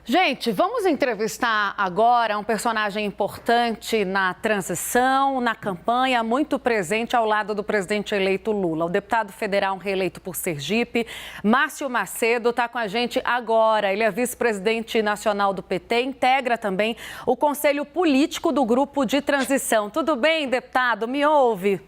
Gente, vamos entrevistar agora um personagem importante na transição, na campanha, muito presente ao lado do presidente eleito Lula. O deputado federal reeleito por Sergipe, Márcio Macedo, está com a gente agora. Ele é vice-presidente nacional do PT, integra também o conselho político do grupo de transição. Tudo bem, deputado? Me ouve?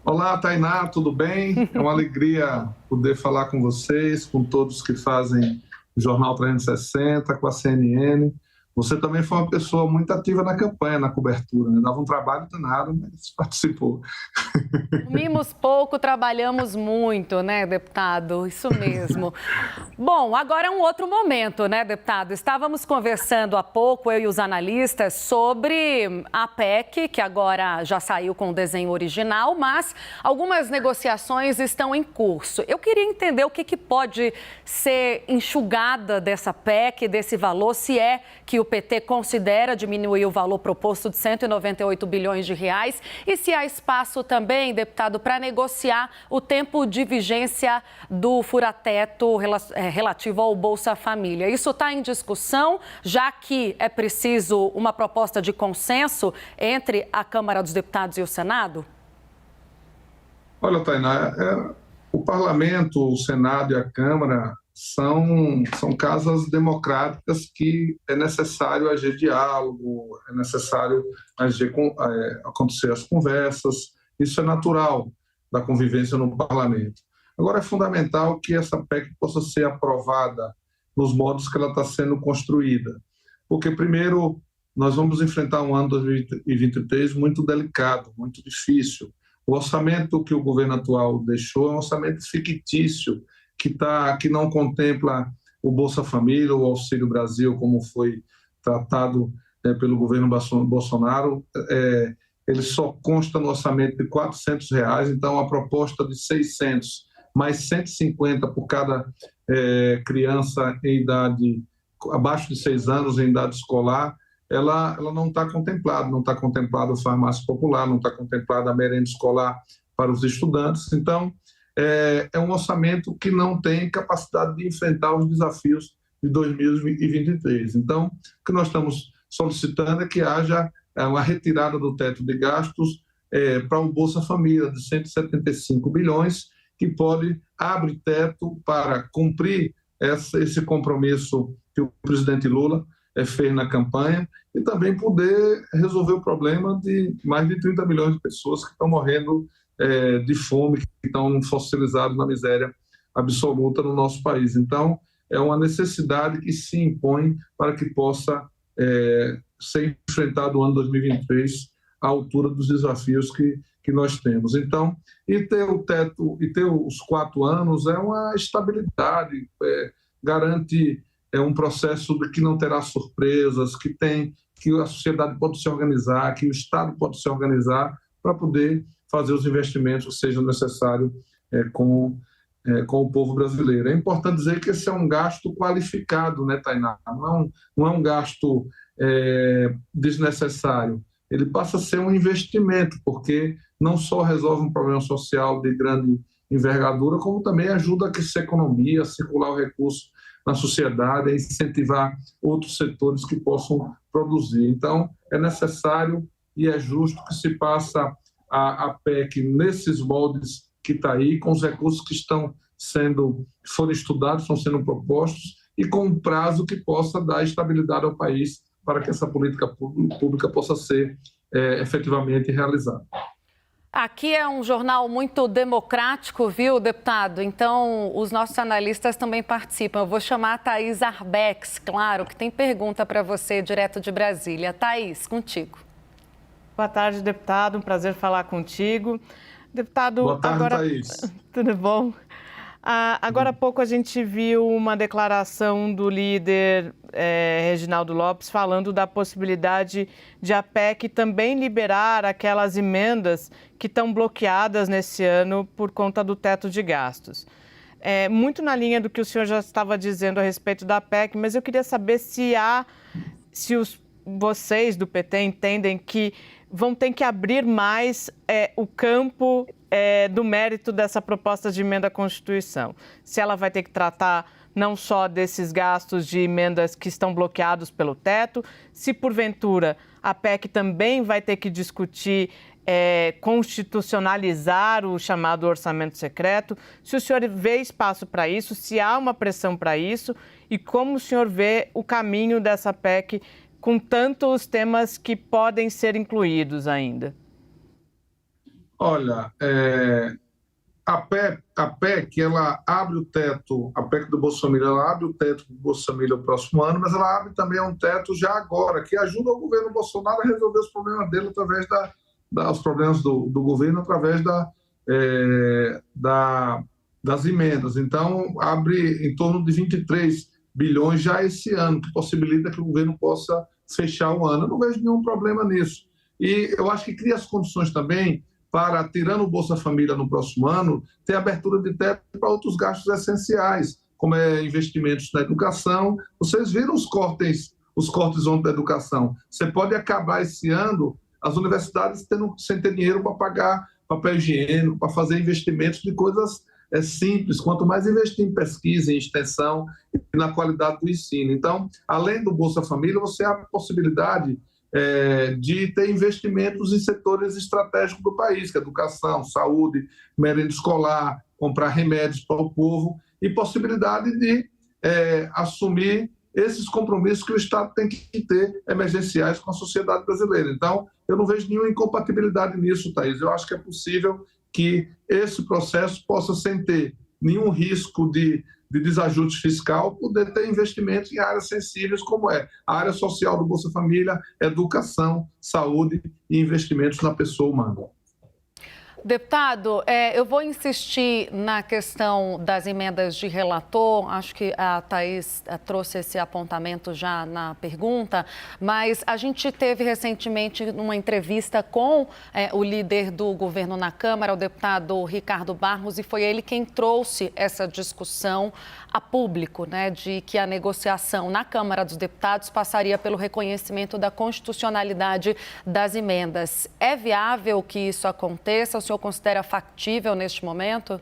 Olá, Tainá, tudo bem? É uma alegria poder falar com vocês, com todos que fazem o Jornal 360, com a CNN. Você também foi uma pessoa muito ativa na campanha, na cobertura, né? Dava um trabalho danado, mas participou. Comimos pouco, trabalhamos muito, né, deputado? Isso mesmo. Bom, agora é um outro momento, né, deputado? Estávamos conversando há pouco, eu e os analistas, sobre a PEC, que agora já saiu com o desenho original, mas algumas negociações estão em curso. Eu queria entender o que pode ser enxugada dessa PEC, desse valor, se é que o PT considera diminuir o valor proposto de 198 bilhões de reais e se há espaço também, deputado, para negociar o tempo de vigência do fura-teto relativo ao Bolsa Família. Isso está em discussão, já que é preciso uma proposta de consenso entre a Câmara dos Deputados e o Senado? Olha, Tainá, o Parlamento, o Senado e a Câmara são casas democráticas que é necessário agir diálogo, é necessário acontecer as conversas. Isso é natural da convivência no parlamento. Agora, é fundamental que essa PEC possa ser aprovada nos modos que ela está sendo construída. Porque, primeiro, nós vamos enfrentar um ano 2023 muito delicado, muito difícil. O orçamento que o governo atual deixou é um orçamento fictício, que não contempla o Bolsa Família, o Auxílio Brasil, como foi tratado pelo governo Bolsonaro. Ele só consta no orçamento de R$400, então a proposta de 600 mais 150 por cada criança em idade abaixo de 6 anos, em idade escolar, ela não está contemplada. Não está contemplado o farmácia popular, não está contemplada a merenda escolar para os estudantes. Então, é um orçamento que não tem capacidade de enfrentar os desafios de 2023. Então, o que nós estamos solicitando é que haja uma retirada do teto de gastos para o Bolsa Família de 175 bilhões, que abre teto para cumprir esse compromisso que o presidente Lula fez na campanha e também poder resolver o problema de mais de 30 milhões de pessoas que estão morrendo de fome, que estão fossilizados na miséria absoluta no nosso país. Então, é uma necessidade que se impõe para que possa ser enfrentado o ano 2023 à altura dos desafios que nós temos. Então, e ter o teto, e ter os 4 anos é uma estabilidade, garante um processo que não terá surpresas, que a sociedade pode se organizar, que o Estado pode se organizar para poder fazer os investimentos que sejam necessários com o povo brasileiro. É importante dizer que esse é um gasto qualificado, né, Tainá? Não é um gasto desnecessário. Ele passa a ser um investimento, porque não só resolve um problema social de grande envergadura, como também ajuda a aquecer a economia, a circular o recurso na sociedade, a incentivar outros setores que possam produzir. Então, é necessário e é justo que se passe a PEC nesses moldes que está aí, com os recursos que foram estudados, estão sendo propostos, e com um prazo que possa dar estabilidade ao país para que essa política pública possa ser efetivamente realizada. Aqui é um jornal muito democrático, viu, deputado? Então, os nossos analistas também participam. Eu vou chamar a Thaís Arbex, claro, que tem pergunta para você direto de Brasília. Thaís, contigo. Boa tarde, deputado. Um prazer falar contigo. Deputado, boa tarde, Thaís. Tudo bom? Agora há pouco a gente viu uma declaração do líder Reginaldo Lopes falando da possibilidade de a PEC também liberar aquelas emendas que estão bloqueadas nesse ano por conta do teto de gastos. Muito na linha do que o senhor já estava dizendo a respeito da PEC, mas eu queria saber se vocês do PT entendem que vão ter que abrir mais o campo do mérito dessa proposta de emenda à Constituição. Se ela vai ter que tratar não só desses gastos de emendas que estão bloqueados pelo teto, se porventura a PEC também vai ter que discutir constitucionalizar o chamado orçamento secreto, se o senhor vê espaço para isso, se há uma pressão para isso e como o senhor vê o caminho dessa PEC com tantos temas que podem ser incluídos ainda. Olha, a PEC, ela abre o teto, a PEC do Bolsa Família, ela abre o teto do Bolsa Família no próximo ano, mas ela abre também um teto já agora, que ajuda o governo Bolsonaro a resolver os problemas dele através os problemas do governo através das emendas. Então, abre em torno de 23 bilhões já esse ano, que possibilita que o governo possa fechar o ano. Eu não vejo nenhum problema nisso. E eu acho que cria as condições também para, tirando o Bolsa Família no próximo ano, ter abertura de teto para outros gastos essenciais, como investimentos na educação. Vocês viram os cortes ontem da educação. Você pode acabar esse ano as universidades sem ter dinheiro para pagar papel higiênico, para fazer investimentos de coisas simples. Quanto mais investir em pesquisa, em extensão e na qualidade do ensino. Então, além do Bolsa Família, você abre a possibilidade de ter investimentos em setores estratégicos do país, que é educação, saúde, merenda escolar, comprar remédios para o povo e possibilidade de assumir esses compromissos que o Estado tem que ter emergenciais com a sociedade brasileira. Então, eu não vejo nenhuma incompatibilidade nisso, Thaís. Eu acho que é possível que esse processo possa, sem ter nenhum risco de desajuste fiscal, poder ter investimentos em áreas sensíveis como a área social do Bolsa Família, educação, saúde e investimentos na pessoa humana. Deputado, eu vou insistir na questão das emendas de relator. Acho que a Thaís trouxe esse apontamento já na pergunta, mas a gente teve recentemente uma entrevista com o líder do governo na Câmara, o deputado Ricardo Barros, e foi ele quem trouxe essa discussão a público, né, de que a negociação na Câmara dos Deputados passaria pelo reconhecimento da constitucionalidade das emendas. É viável que isso aconteça? O senhor considera factível neste momento?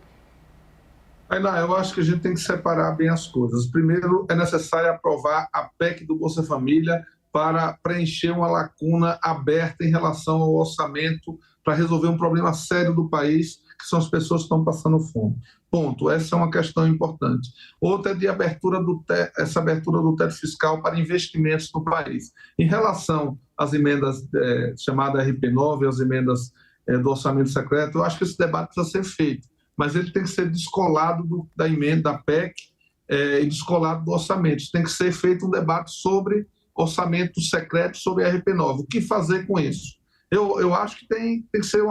Ainda, eu acho que a gente tem que separar bem as coisas. Primeiro, é necessário aprovar a PEC do Bolsa Família para preencher uma lacuna aberta em relação ao orçamento, para resolver um problema sério do país, que são as pessoas que estão passando fome. Ponto. Essa é uma questão importante. Outra é de essa abertura do teto fiscal para investimentos no país. Em relação às emendas chamadas RP9, as emendas do orçamento secreto, eu acho que esse debate precisa ser feito, mas ele tem que ser descolado da emenda da PEC e descolado do orçamento. Tem que ser feito um debate sobre orçamento secreto, sobre RP9. O que fazer com isso? Eu acho que tem que ser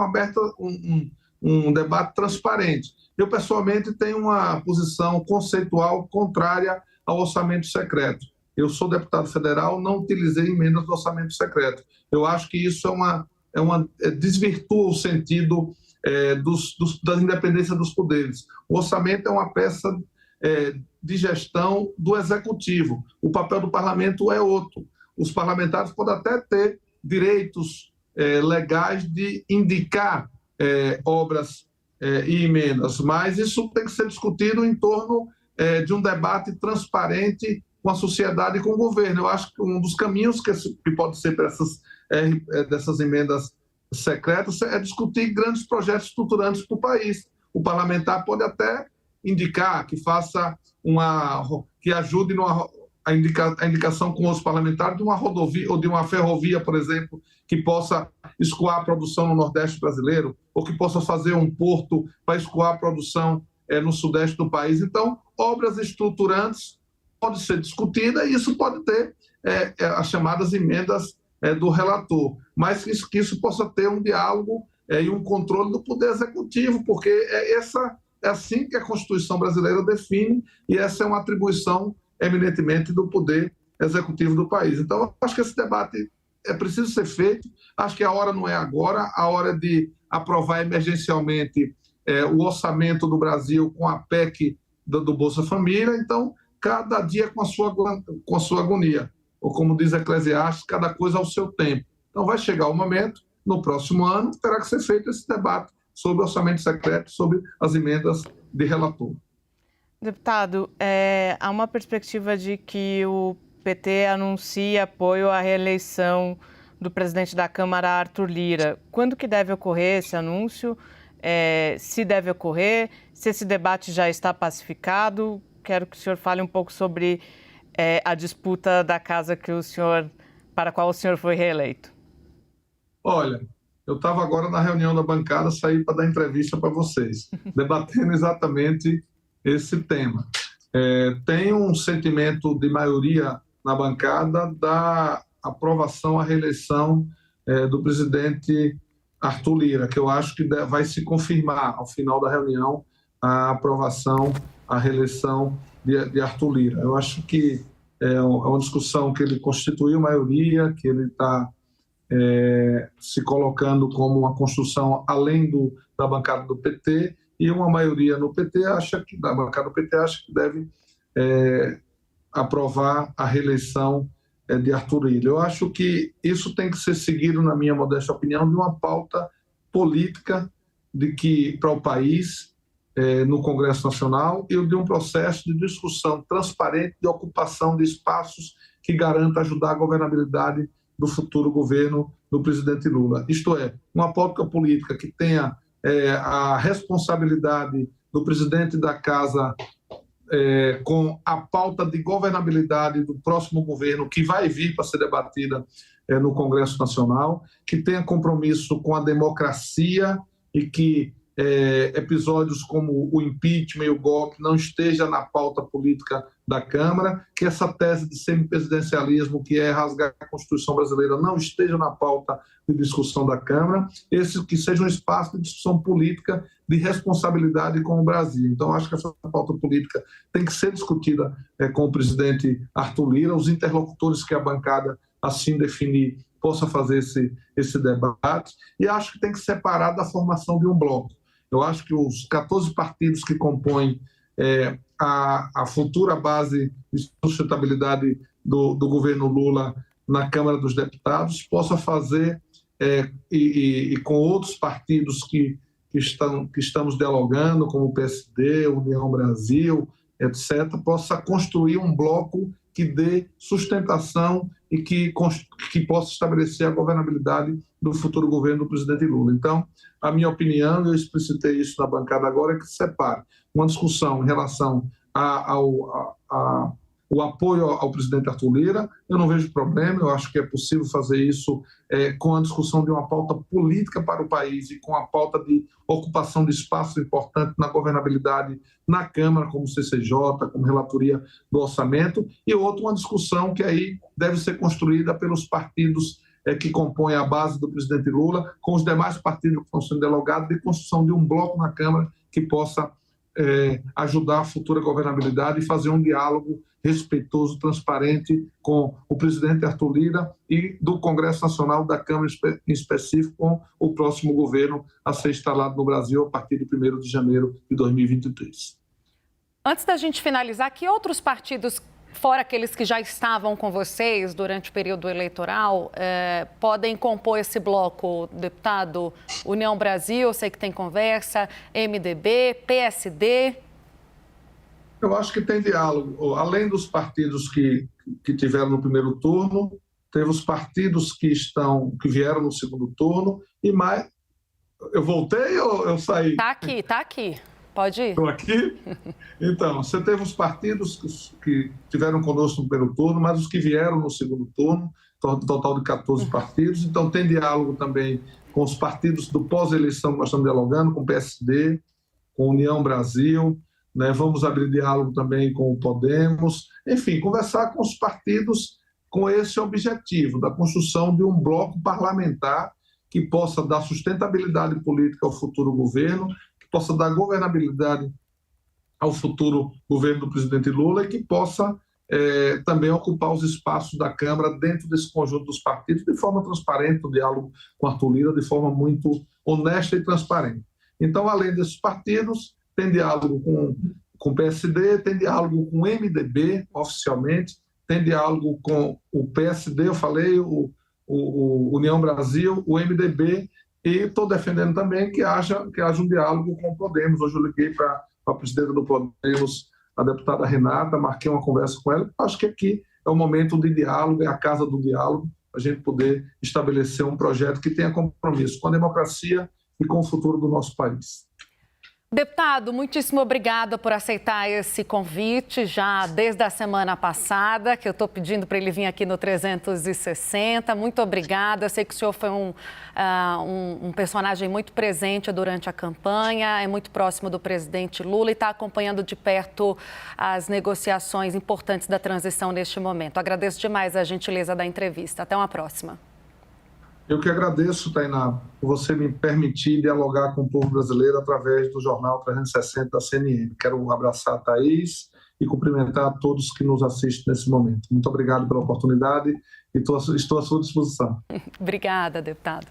um debate transparente. Eu, pessoalmente, tenho uma posição conceitual contrária ao orçamento secreto. Eu sou deputado federal, não utilizei emendas do orçamento secreto. Eu acho que isso desvirtua o sentido da independência dos poderes. O orçamento é uma peça de gestão do executivo. O papel do parlamento é outro. Os parlamentares podem até ter direitos legais de indicar obras e emendas, mas isso tem que ser discutido em torno de um debate transparente com a sociedade e com o governo. Eu acho que um dos caminhos que pode ser para dessas emendas secretas é discutir grandes projetos estruturantes para o país. O parlamentar pode até indicar que que ajude a indicação com os parlamentares de uma rodovia ou de uma ferrovia, por exemplo, que possa escoar a produção no Nordeste brasileiro, ou que possa fazer um porto para escoar a produção no Sudeste do país. Então, obras estruturantes podem ser discutidas e isso pode ter as chamadas emendas do relator, mas que isso possa ter um diálogo e um controle do Poder Executivo, porque é assim que a Constituição brasileira define, e essa é uma atribuição eminentemente do Poder Executivo do país. Então, eu acho que esse debate é preciso ser feito. Acho que a hora não é agora, a hora de aprovar emergencialmente o orçamento do Brasil com a PEC do Bolsa Família. Então, cada dia com a sua agonia. Ou como diz Eclesiastes, cada coisa ao seu tempo. Então, vai chegar o momento, no próximo ano, terá que ser feito esse debate sobre o orçamento secreto, sobre as emendas de relator. Deputado, há uma perspectiva de que o PT anuncie apoio à reeleição do presidente da Câmara, Arthur Lira. Quando que deve ocorrer esse anúncio? Se deve ocorrer? Se esse debate já está pacificado? Quero que o senhor fale um pouco sobre a disputa da casa para a qual o senhor foi reeleito. Olha, eu estava agora na reunião da bancada, saí para dar entrevista para vocês, debatendo exatamente esse tema. Tem um sentimento de maioria na bancada da aprovação à reeleição do presidente Arthur Lira, que eu acho que vai se confirmar ao final da reunião a aprovação à reeleição de Arthur Lira. Eu acho que é uma discussão que ele constituiu maioria, que ele está se colocando como uma construção além da bancada do PT, e uma maioria no PT da bancada do PT acha que deve aprovar a reeleição de Arthur Lira. Eu acho que isso tem que ser seguido, na minha modesta opinião, de uma pauta política para o país, no Congresso Nacional, e de um processo de discussão transparente de ocupação de espaços que garanta ajudar a governabilidade do futuro governo do presidente Lula. Isto é, uma pauta política que tenha a responsabilidade do presidente da Casa com a pauta de governabilidade do próximo governo, que vai vir para ser debatida no Congresso Nacional, que tenha compromisso com a democracia e que episódios como o impeachment e o golpe não esteja na pauta política da Câmara, que essa tese de semipresidencialismo, que é rasgar a Constituição brasileira, não esteja na pauta de discussão da Câmara, que seja um espaço de discussão política de responsabilidade com o Brasil. Então, acho que essa pauta política tem que ser discutida com o presidente Arthur Lira, os interlocutores que a bancada assim definir possa fazer esse debate, e acho que tem que separar da formação de um bloco. Eu acho que os 14 partidos que compõem a futura base de sustentabilidade do governo Lula na Câmara dos Deputados possa fazer, e com outros partidos que estamos dialogando, como o PSD, União Brasil, etc., possa construir um bloco que dê sustentação e que possa estabelecer a governabilidade do futuro governo do presidente Lula. Então, a minha opinião, eu explicitei isso na bancada agora, é que se separe uma discussão em relação ao apoio ao presidente Arthur Lira. Eu não vejo problema, eu acho que é possível fazer isso com a discussão de uma pauta política para o país e com a pauta de ocupação de espaços importantes na governabilidade na Câmara, como CCJ, como relatoria do orçamento, e outra, uma discussão que aí deve ser construída pelos partidos que compõem a base do presidente Lula, com os demais partidos que estão sendo dialogados, de construção de um bloco na Câmara que possa ajudar a futura governabilidade e fazer um diálogo respeitoso, transparente com o presidente Arthur Lira e do Congresso Nacional, da Câmara em específico, com o próximo governo a ser instalado no Brasil a partir de 1º de janeiro de 2023. Antes da gente finalizar, que outros partidos, fora aqueles que já estavam com vocês durante o período eleitoral, podem compor esse bloco, deputado? União Brasil, eu sei que tem conversa, MDB, PSD? Eu acho que tem diálogo. Além dos partidos que tiveram no primeiro turno, teve os partidos que vieram no segundo turno, e mais... Eu voltei ou eu saí? Tá aqui. Pode ir. Estou aqui? Então, você teve os partidos que tiveram conosco no primeiro turno, mas os que vieram no segundo turno, total de 14 partidos. Então, tem diálogo também com os partidos do pós-eleição que nós estamos dialogando, com o PSD, com a União Brasil, né? Vamos abrir diálogo também com o Podemos. Enfim, conversar com os partidos com esse objetivo, da construção de um bloco parlamentar que possa dar sustentabilidade política ao futuro governo, possa dar governabilidade ao futuro governo do presidente Lula e que possa também ocupar os espaços da Câmara dentro desse conjunto dos partidos de forma transparente, o diálogo com Arthur Lira de forma muito honesta e transparente. Então, além desses partidos, tem diálogo com o PSD, tem diálogo com o MDB, oficialmente, tem diálogo com o PSD, eu falei, o União Brasil, o MDB, e estou defendendo também que haja um diálogo com o Podemos. Hoje eu liguei para a presidenta do Podemos, a deputada Renata, marquei uma conversa com ela. Acho que aqui é o momento de diálogo, é a casa do diálogo, a gente poder estabelecer um projeto que tenha compromisso com a democracia e com o futuro do nosso país. Deputado, muitíssimo obrigada por aceitar esse convite já desde a semana passada, que eu estou pedindo para ele vir aqui no 360. Muito obrigada. Eu sei que o senhor foi um personagem muito presente durante a campanha, é muito próximo do presidente Lula e está acompanhando de perto as negociações importantes da transição neste momento. Agradeço demais a gentileza da entrevista. Até uma próxima. Eu que agradeço, Tainá, por você me permitir dialogar com o povo brasileiro através do Jornal 360 da CNN. Quero abraçar a Thaís e cumprimentar a todos que nos assistem nesse momento. Muito obrigado pela oportunidade e estou à sua disposição. Obrigada, deputado.